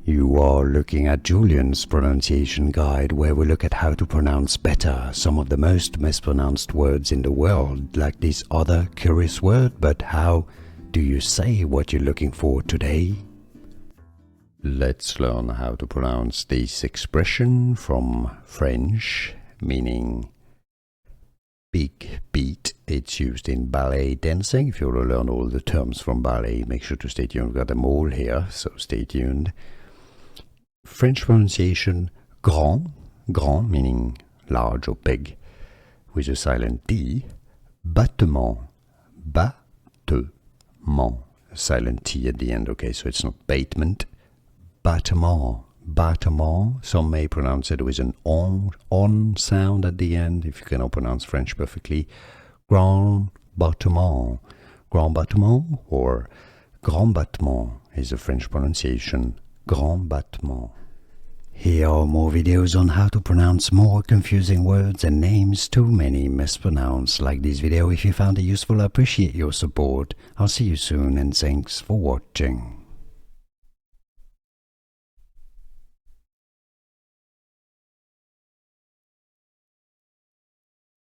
You are looking at Julian's pronunciation guide, where we look at how to pronounce better some of the most mispronounced words in the world, like this other curious word. But how do you say what you're looking for today? Let's learn how to pronounce this expression from French, meaning big beat. It's used in ballet dancing. If you want to learn all the terms from ballet, make sure to stay tuned. We've got them all here, so stay tuned. French pronunciation, grand, grand meaning large or big, with a silent D. Battement, battement, silent T at the end, okay, so it's not battement. Battement, battement, some may pronounce it with an on sound at the end, if you cannot pronounce French perfectly. Grand battement or grand battement is the French pronunciation. Grand battement. Here are more videos on how to pronounce more confusing words and names too many mispronounced. Like this video if you found it useful. I appreciate your support. I'll see you soon and thanks for watching.